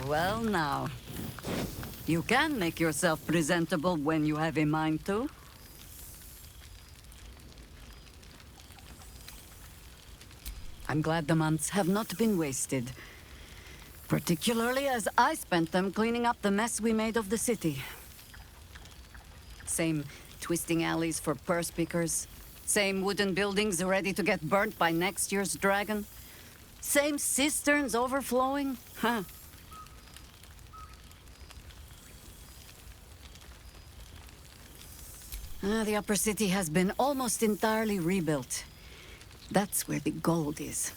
Well, now. You can make yourself presentable when you have a mind to. I'm glad the months have not been wasted. Particularly as I spent them cleaning up the mess we made of the city. Same twisting alleys for purse pickers. Same wooden buildings ready to get burnt by next year's dragon. Same cisterns overflowing. Huh. The upper city has been almost entirely rebuilt. That's where the gold is.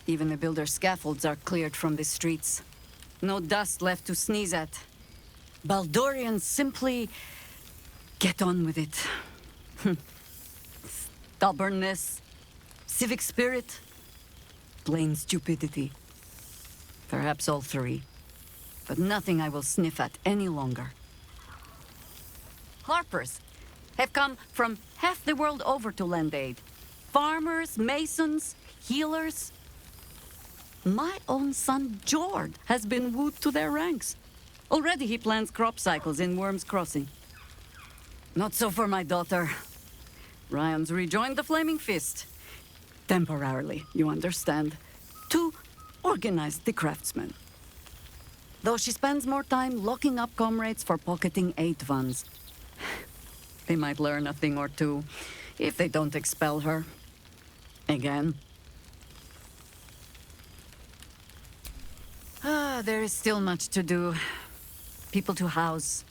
Even the builder's scaffolds are cleared from the streets. No dust left to sneeze at. Baldurians simply get on with it. Stubbornness, civic spirit, plain stupidity. Perhaps all three. But nothing I will sniff at any longer. Harpers have come from half the world over to lend aid. Farmers, masons, healers. My own son, Jord, has been wooed to their ranks. Already he plans crop cycles in Worm's Crossing. Not so for my daughter. Ryan's rejoined the Flaming Fist. Temporarily, you understand. To organize the craftsmen. Though she spends more time locking up comrades for pocketing aid funds. They might learn a thing or two, if they don't expel her. Again. There is still much to do. People to house.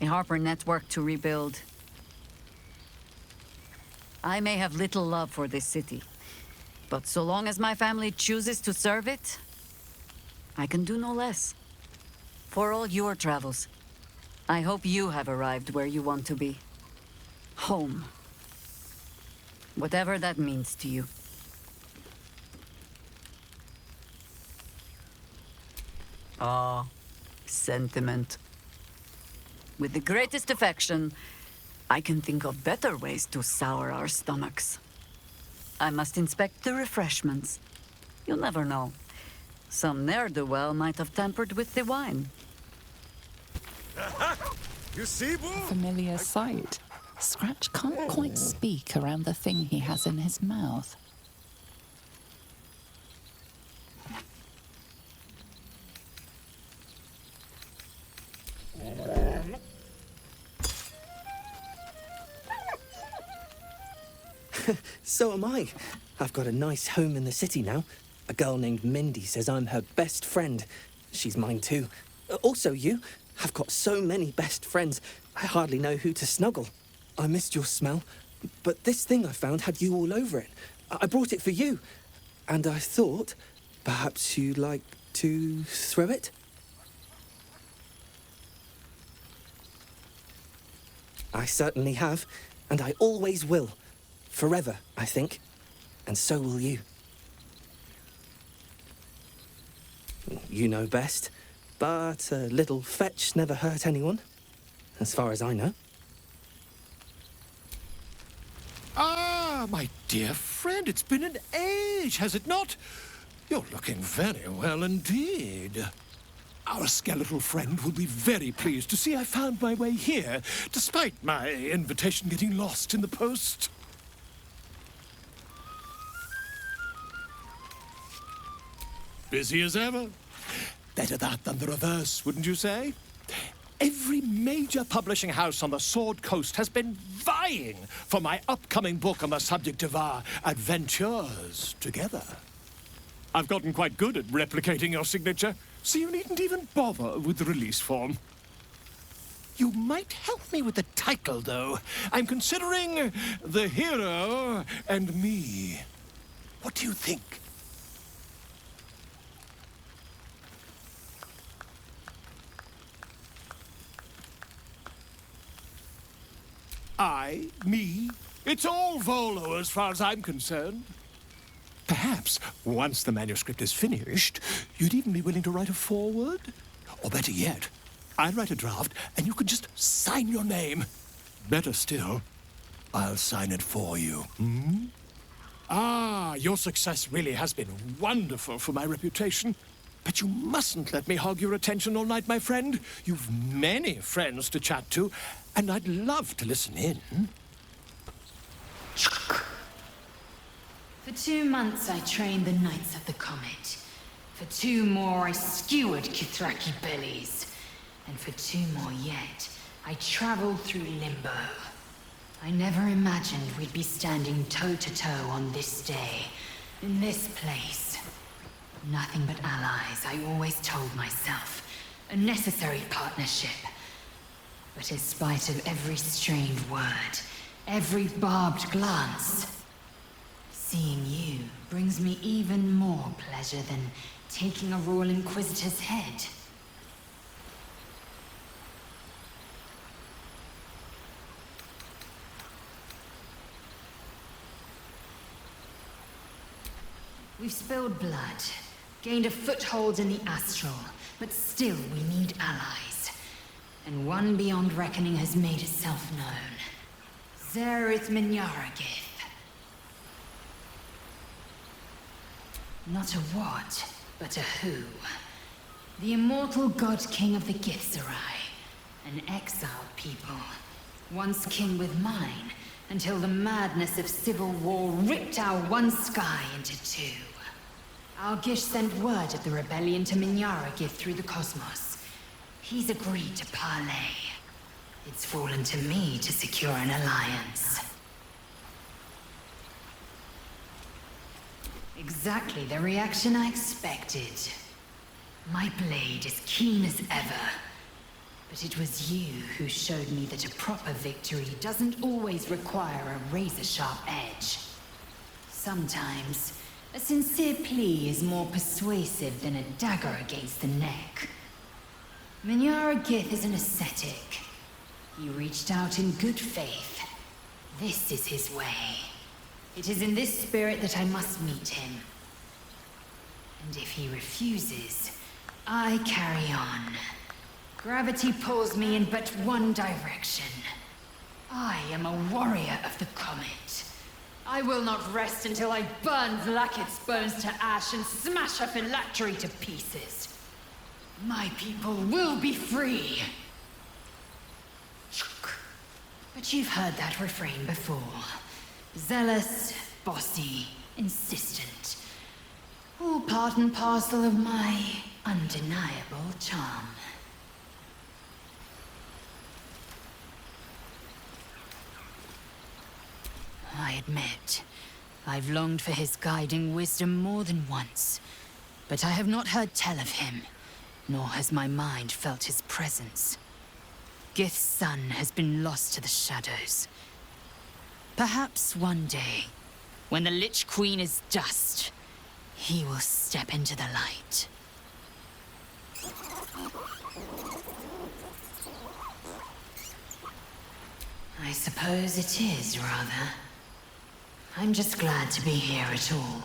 A Harper network to rebuild. I may have little love for this city, but so long as my family chooses to serve it, I can do no less. For all your travels, I hope you have arrived where you want to be. Home. Whatever that means to you. Ah, sentiment. With the greatest affection, I can think of better ways to sour our stomachs. I must inspect the refreshments. You'll never know. Some ne'er-do-well might have tampered with the wine. You see, Boo? Familiar sight. Scratch can't quite speak around the thing he has in his mouth. So am I. I've got a nice home in the city now. A girl named Mindy says I'm her best friend. She's mine too. Also you. I've got so many best friends, I hardly know who to snuggle. I missed your smell, but this thing I found had you all over it. I brought it for you. And I thought, perhaps you'd like to throw it? I certainly have, and I always will. Forever, I think. And so will you. You know best, but a little fetch never hurt anyone, as far as I know. Ah, my dear friend, it's been an age, has it not? You're looking very well indeed. Our skeletal friend will be very pleased to see I found my way here, despite my invitation getting lost in the post. Busy as ever. Better that than the reverse, wouldn't you say? Every major publishing house on the Sword Coast has been vying for my upcoming book on the subject of our adventures together. I've gotten quite good at replicating your signature, so you needn't even bother with the release form. You might help me with the title, though. I'm considering The Hero and Me. What do you think? I, me, it's all Volo as far as I'm concerned. Perhaps, once the manuscript is finished, you'd even be willing to write a foreword? Or better yet, I'll write a draft and you can just sign your name. Better still, I'll sign it for you. Ah, your success really has been wonderful for my reputation. But you mustn't let me hog your attention all night, my friend. You've many friends to chat to, and I'd love to listen in. For 2 months I trained the Knights of the Comet. For 2 more I skewered Kithraki bellies. And for 2 more yet, I traveled through Limbo. I never imagined we'd be standing toe-to-toe on this day, in this place. Nothing but allies, I always told myself. A necessary partnership. But in spite of every strained word, every barbed glance, seeing you brings me even more pleasure than taking a Royal Inquisitor's head. We've spilled blood, gained a foothold in the astral, but still we need allies. And one beyond reckoning has made itself known. Zerith Minyaragith. Not a what, but a who. The immortal god king of the Githzerai. An exiled people. Once kin with mine, until the madness of civil war ripped our one sky into 2. Algish sent word of the rebellion to Minyaragith through the cosmos. He's agreed to parley. It's fallen to me to secure an alliance. Exactly the reaction I expected. My blade as keen as ever. But it was you who showed me that a proper victory doesn't always require a razor-sharp edge. Sometimes, a sincere plea is more persuasive than a dagger against the neck. Minyaragith is an ascetic. He reached out in good faith. This is his way. It is in this spirit that I must meet him. And if he refuses, I carry on. Gravity pulls me in but one direction. I am a warrior of the comet. I will not rest until I burn Vlaakith's bones to ash and smash her phylactery to pieces. My people will be free. But you've heard that refrain before. Zealous, bossy, insistent. All part and parcel of my undeniable charm. I admit, I've longed for his guiding wisdom more than once. But I have not heard tell of him, nor has my mind felt his presence. Gith's son has been lost to the shadows. Perhaps one day, when the Lich Queen is dust, he will step into the light. I suppose it is, rather. I'm just glad to be here at all.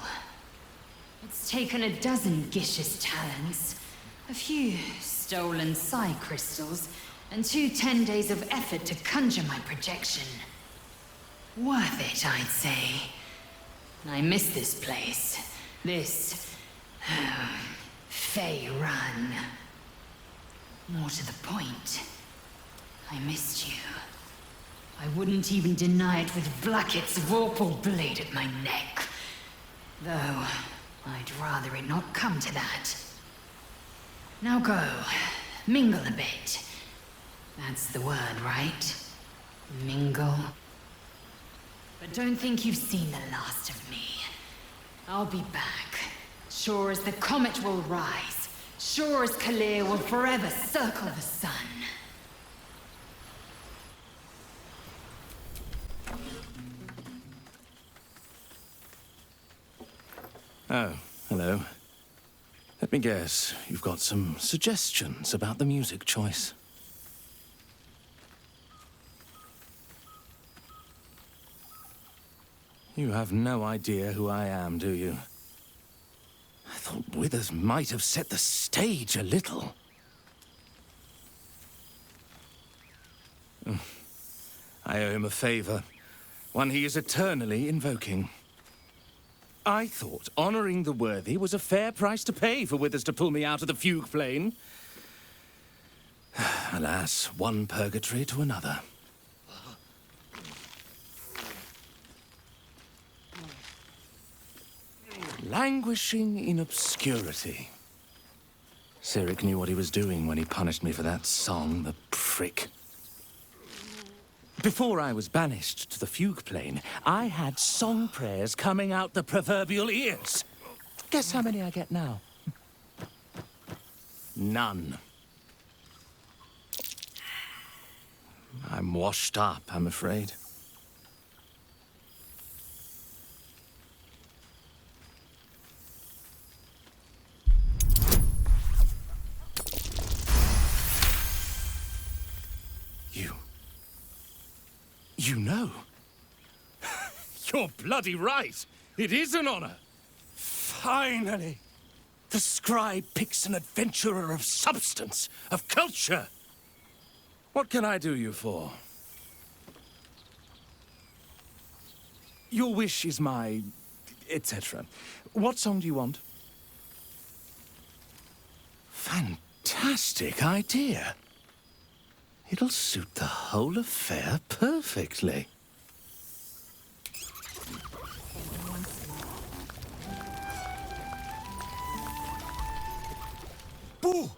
It's taken a dozen Gish's talents, a few stolen psi crystals, and 2 10 days of effort to conjure my projection. Worth it, I'd say. I miss this place. This... Fey Run. More to the point, I missed you. I wouldn't even deny it with Vlaakith's Vorpal blade at my neck. Though, I'd rather it not come to that. Now go, mingle a bit. That's the word, right? Mingle. But don't think you've seen the last of me. I'll be back. Sure as the comet will rise. Sure as Kalir will forever circle the sun. Oh, hello. Let me guess, you've got some suggestions about the music choice. You have no idea who I am, do you? I thought Withers might have set the stage a little. I owe him a favor, one he is eternally invoking. I thought honoring the worthy was a fair price to pay for Withers to pull me out of the fugue plane. Alas, one purgatory to another. Languishing in obscurity. Cyric knew what he was doing when he punished me for that song, the prick. Before I was banished to the fugue plane, I had song prayers coming out the proverbial ears. Guess how many I get now? None. I'm washed up, I'm afraid. You know. You're bloody right. It is an honor. Finally. The scribe picks an adventurer of substance, of culture. What can I do you for? Your wish is my... etc. What song do you want? Fantastic idea. It'll suit the whole affair perfectly. Boo!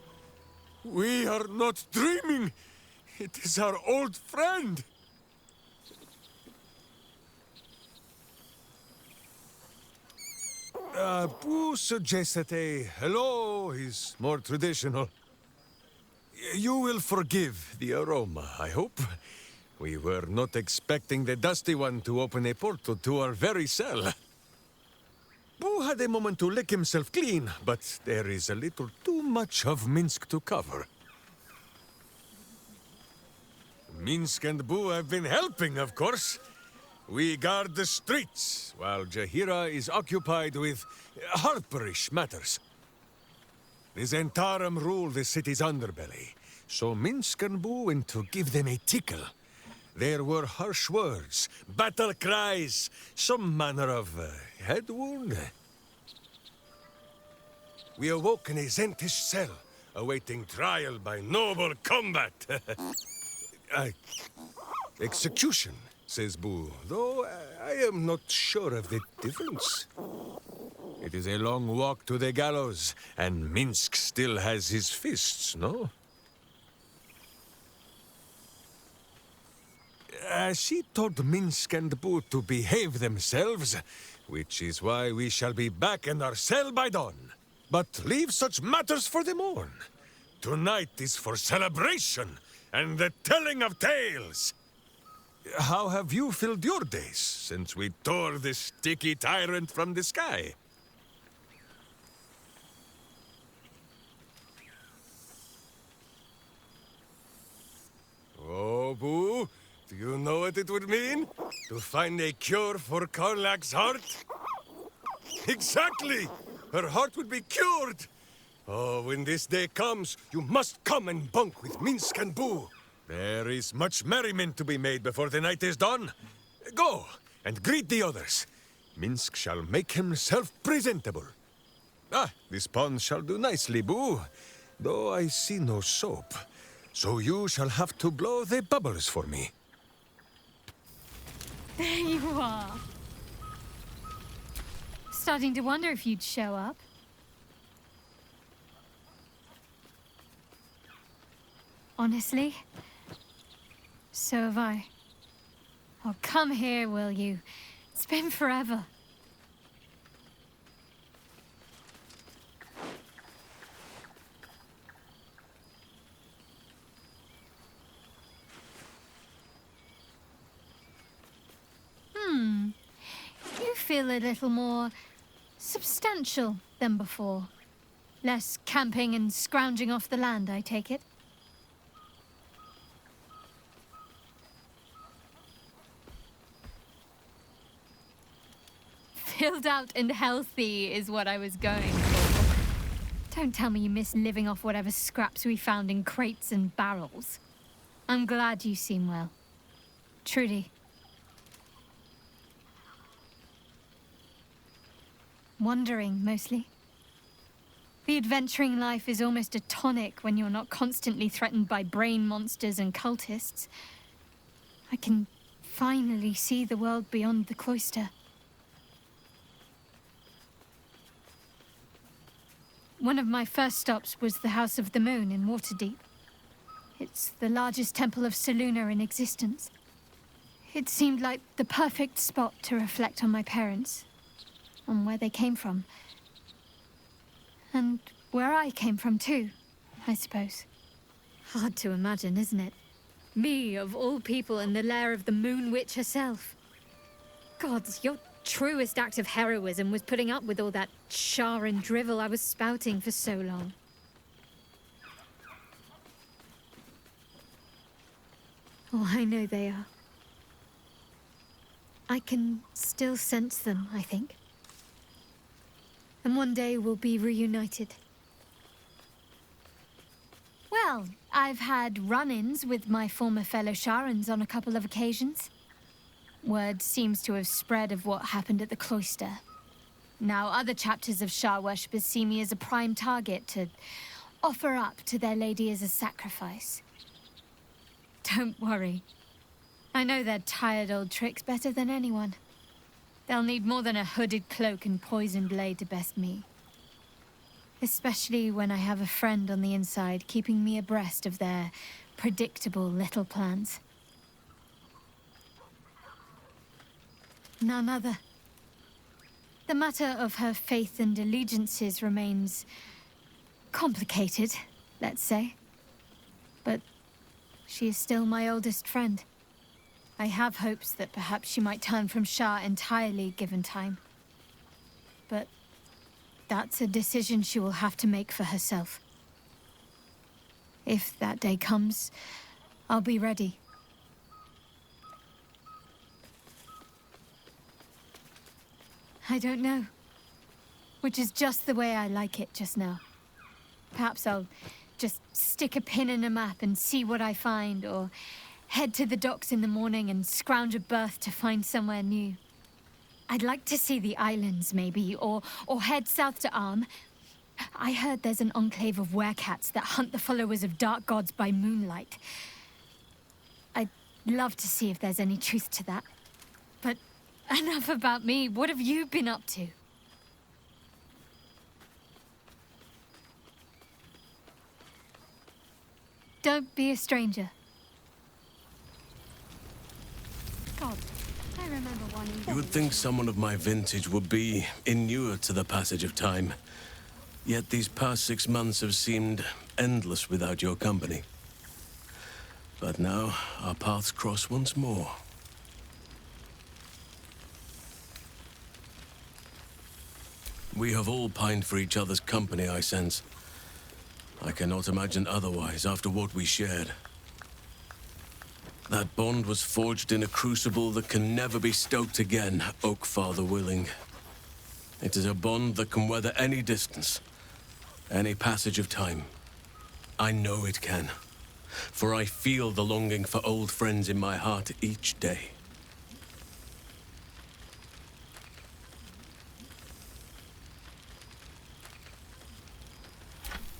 We are not dreaming. It is our old friend. Boo suggested a hello is more traditional. You will forgive the aroma, I hope. We were not expecting the Dusty One to open a portal to our very cell. Boo had a moment to lick himself clean, but there is a little too much of Minsk to cover. Minsk and Boo have been helping, of course. We guard the streets, while Jahira is occupied with harperish matters. The Zentarum rule the city's underbelly, so Minsk and Boo went to give them a tickle. There were harsh words, battle cries, some manner of head wound. We awoke in a Zentish cell, awaiting trial by noble combat. Execution, says Boo, though I am not sure of the difference. It is a long walk to the gallows, and Minsk still has his fists, no? She told Minsk and Boo to behave themselves, which is why we shall be back in our cell by dawn. But leave such matters for the morn. Tonight is for celebration and the telling of tales. How have you filled your days since we tore this sticky tyrant from the sky? Oh, Boo, do you know what it would mean? To find a cure for Karlak's heart? Exactly! Her heart would be cured! Oh, when this day comes, you must come and bunk with Minsk and Boo. There is much merriment to be made before the night is done. Go, and greet the others. Minsk shall make himself presentable. Ah, this pond shall do nicely, Boo. Though I see no soap. So you shall have to blow the bubbles for me. There you are. Starting to wonder if you'd show up. Honestly, so have I. Oh, come here, will you? It's been forever. You feel a little more substantial than before. Less camping and scrounging off the land, I take it. Filled out and healthy is what I was going for. Don't tell me you miss living off whatever scraps we found in crates and barrels. I'm glad you seem well. Trudy. Wandering, mostly. The adventuring life is almost a tonic when you're not constantly threatened by brain monsters and cultists. I can finally see the world beyond the cloister. One of my first stops was the House of the Moon in Waterdeep. It's the largest temple of Selûne in existence. It seemed like the perfect spot to reflect on my parents, on where they came from. And where I came from too, I suppose. Hard to imagine, isn't it? Me, of all people, in the lair of the Moon Witch herself. Gods, your truest act of heroism was putting up with all that char and drivel I was spouting for so long. Oh, I know they are. I can still sense them, I think. And one day we'll be reunited. Well, I've had run-ins with my former fellow Sharans on a couple of occasions. Word seems to have spread of what happened at the cloister. Now other chapters of Shar worshippers see me as a prime target to offer up to their lady as a sacrifice. Don't worry. I know their tired old tricks better than anyone. They'll need more than a hooded cloak and poison blade to best me. Especially when I have a friend on the inside keeping me abreast of their predictable little plans. None other. The matter of her faith and allegiances remains complicated, let's say. But she is still my oldest friend. I have hopes that perhaps she might turn from Shar entirely given time. But that's a decision she will have to make for herself. If that day comes, I'll be ready. I don't know. Which is just the way I like it just now. Perhaps I'll just stick a pin in a map and see what I find, or head to the docks in the morning and scrounge a berth to find somewhere new. I'd like to see the islands, maybe, or head south to Arm. I heard there's an enclave of werecats that hunt the followers of dark gods by moonlight. I'd love to see if there's any truth to that. But enough about me. What have you been up to? Don't be a stranger. God, I remember wanting... You would think someone of my vintage would be inured to the passage of time. Yet these past 6 months have seemed endless without your company. But now, our paths cross once more. We have all pined for each other's company, I sense. I cannot imagine otherwise after what we shared. That bond was forged in a crucible that can never be stoked again, Oak Father willing. It is a bond that can weather any distance, any passage of time. I know it can, for I feel the longing for old friends in my heart each day.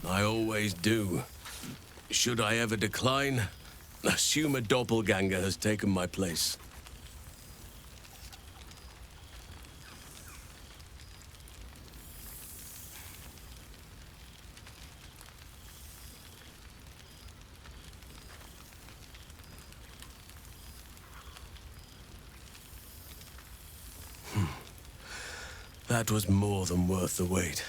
I always do. Should I ever decline, assume a doppelganger has taken my place. That was more than worth the wait.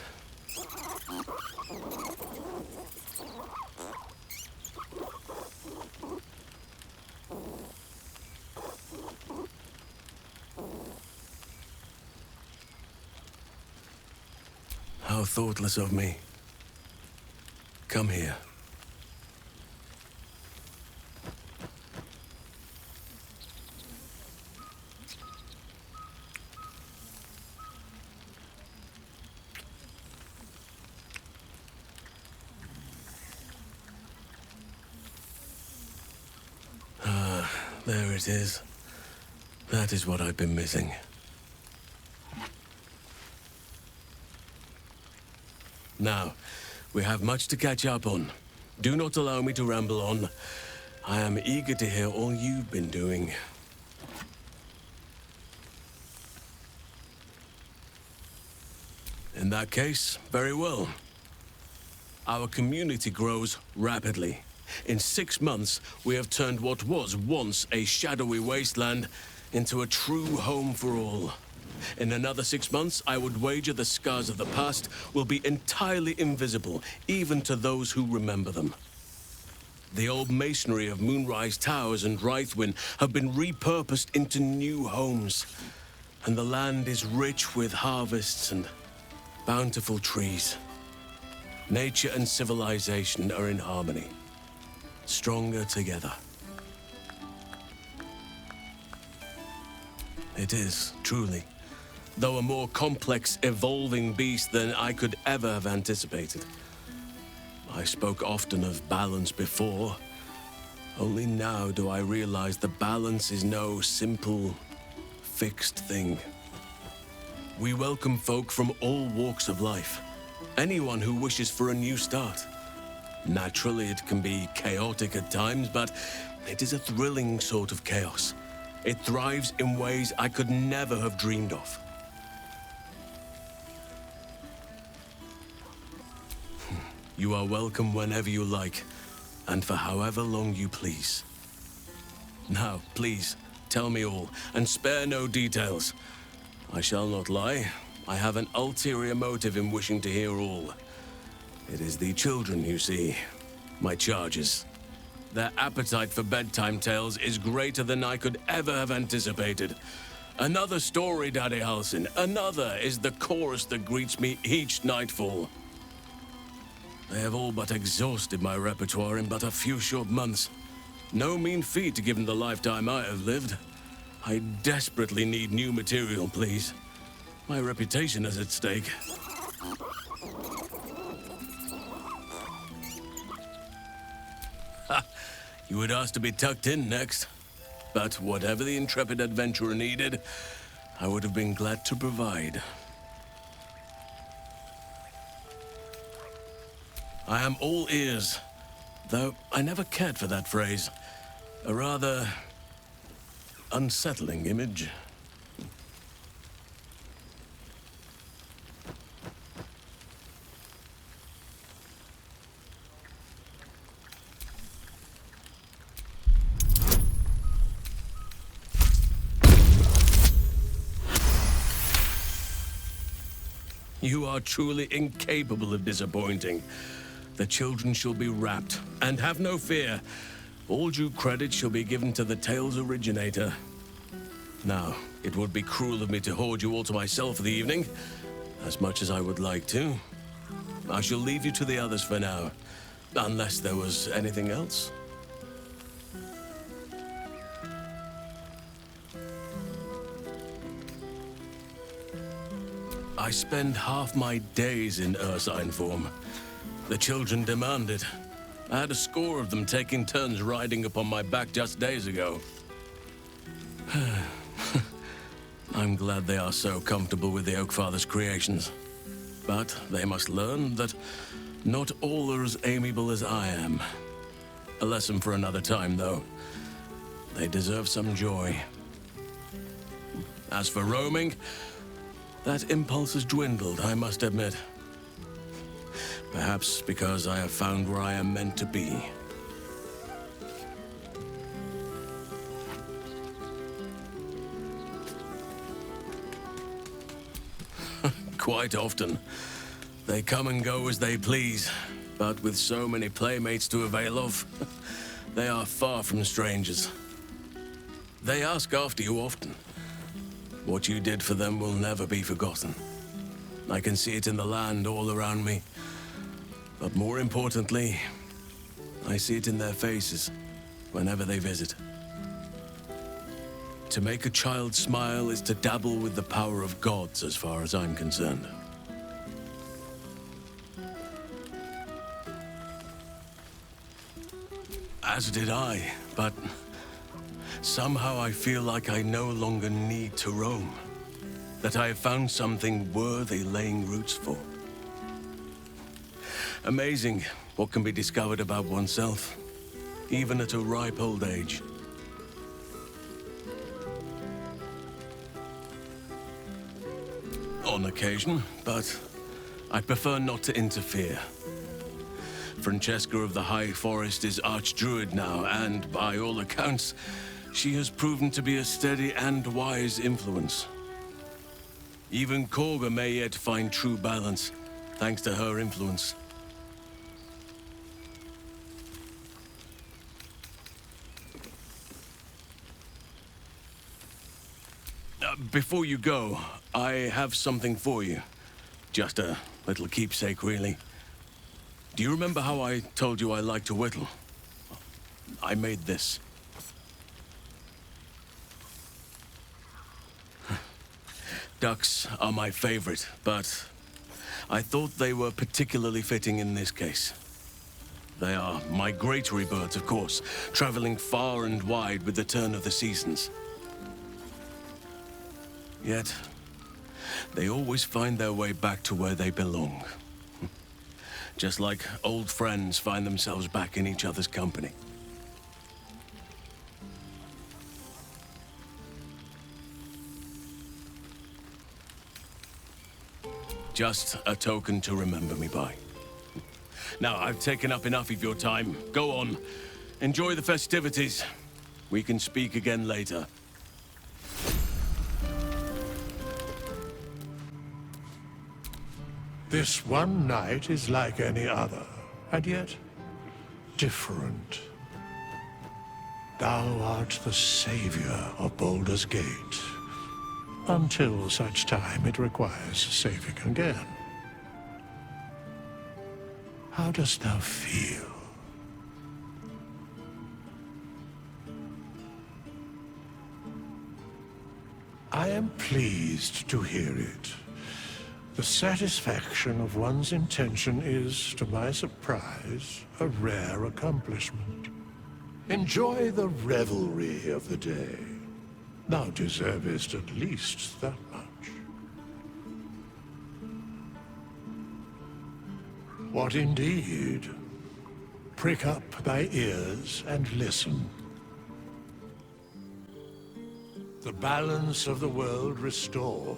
How thoughtless of me. Come here. There it is. That is what I've been missing. Now, we have much to catch up on. Do not allow me to ramble on. I am eager to hear all you've been doing. In that case, very well. Our community grows rapidly. In 6 months, we have turned what was once a shadowy wasteland into a true home for all. In another 6 months, I would wager the scars of the past will be entirely invisible, even to those who remember them. The old masonry of Moonrise Towers and Rythwin have been repurposed into new homes, and the land is rich with harvests and bountiful trees. Nature and civilization are in harmony, stronger together. It is, truly, though a more complex, evolving beast than I could ever have anticipated. I spoke often of balance before. Only now do I realize the balance is no simple, fixed thing. We welcome folk from all walks of life. Anyone who wishes for a new start. Naturally, it can be chaotic at times, but it is a thrilling sort of chaos. It thrives in ways I could never have dreamed of. You are welcome whenever you like, and for however long you please. Now, please, tell me all, and spare no details. I shall not lie. I have an ulterior motive in wishing to hear all. It is the children, you see, my charges. Their appetite for bedtime tales is greater than I could ever have anticipated. Another story, Daddy Halsin. Another is the chorus that greets me each nightfall. They have all but exhausted my repertoire in but a few short months. No mean feat given the lifetime I have lived. I desperately need new material, please. My reputation is at stake. Ha! You would ask to be tucked in next. But whatever the intrepid adventurer needed, I would have been glad to provide. I am all ears, though I never cared for that phrase. A rather unsettling image. You are truly incapable of disappointing. The children shall be wrapped, and have no fear. All due credit shall be given to the tale's originator. Now, it would be cruel of me to hoard you all to myself for the evening, as much as I would like to. I shall leave you to the others for now, unless there was anything else. I spend half my days in ursine form. The children demand it. I had a score of them taking turns riding upon my back just days ago. I'm glad they are so comfortable with the Oakfather's creations. But they must learn that not all are as amiable as I am. A lesson for another time, though. They deserve some joy. As for roaming, that impulse has dwindled, I must admit. Perhaps because I have found where I am meant to be. Quite often. They come and go as they please, but with so many playmates to avail of, they are far from strangers. They ask after you often. What you did for them will never be forgotten. I can see it in the land all around me. But more importantly, I see it in their faces whenever they visit. To make a child smile is to dabble with the power of gods, as far as I'm concerned. As did I, but somehow I feel like I no longer need to roam. That I have found something worthy laying roots for. Amazing what can be discovered about oneself, even at a ripe old age. On occasion, but I prefer not to interfere. Francesca of the High Forest is Archdruid now, and by all accounts, she has proven to be a steady and wise influence. Even Korga may yet find true balance, thanks to her influence. Before you go, I have something for you. Just a little keepsake, really. Do you remember how I told you I like to whittle? I made this. Ducks are my favorite, but I thought they were particularly fitting in this case. They are migratory birds, of course, traveling far and wide with the turn of the seasons. Yet, they always find their way back to where they belong. Just like old friends find themselves back in each other's company. Just a token to remember me by. Now, I've taken up enough of your time. Go on. Enjoy the festivities. We can speak again later. This one night is like any other, and yet different. Thou art the savior of Baldur's Gate, until such time it requires saving again. How dost thou feel? I am pleased to hear it. The satisfaction of one's intention is, to my surprise, a rare accomplishment. Enjoy the revelry of the day. Thou deservest at least that much. What indeed? Prick up thy ears and listen. The balance of the world restored.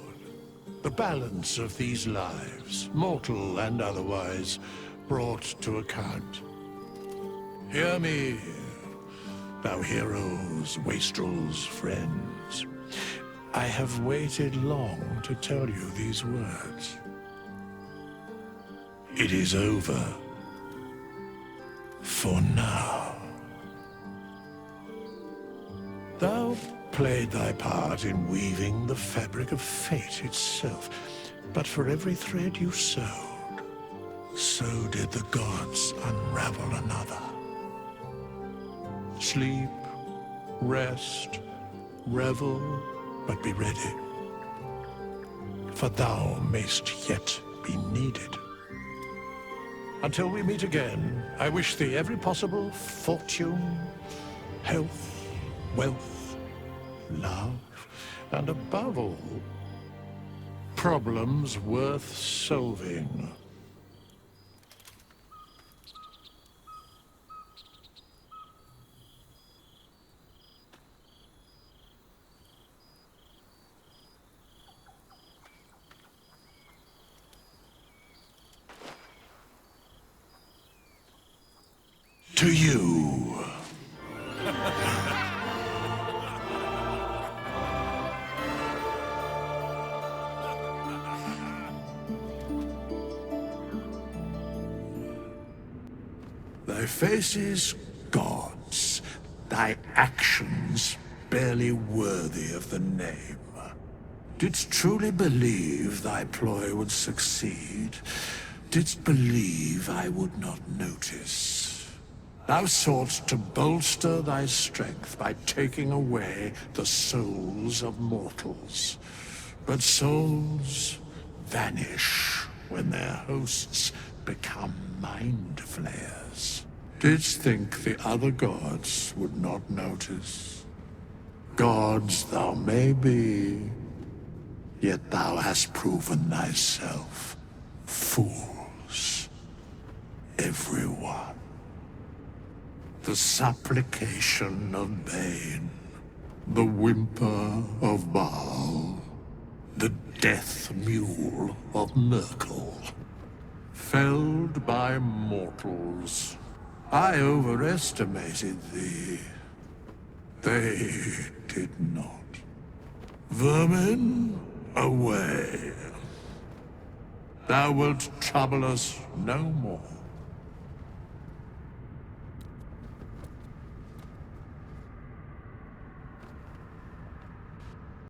The balance of these lives, mortal and otherwise, brought to account. Hear me, thou heroes, wastrels, friends. I have waited long to tell you these words. It is over. For now. Thou played thy part in weaving the fabric of fate itself, but for every thread you sewed, so did the gods unravel another. Sleep, rest, revel, but be ready, for thou mayst yet be needed. Until we meet again, I wish thee every possible fortune, health, wealth, love, and above all, problems worth solving. To you. Thy face is God's, thy actions barely worthy of the name. Didst truly believe thy ploy would succeed? Didst believe I would not notice? Thou soughtst to bolster thy strength by taking away the souls of mortals. But souls vanish when their hosts become mind flayers. Didst think the other gods would not notice? Gods thou may be, yet thou hast proven thyself fools. everyone. The supplication of Bane, the whimper of Baal, the death mule of Merkel. Felled by mortals, I overestimated thee. They did not. Vermin, away. Thou wilt trouble us no more.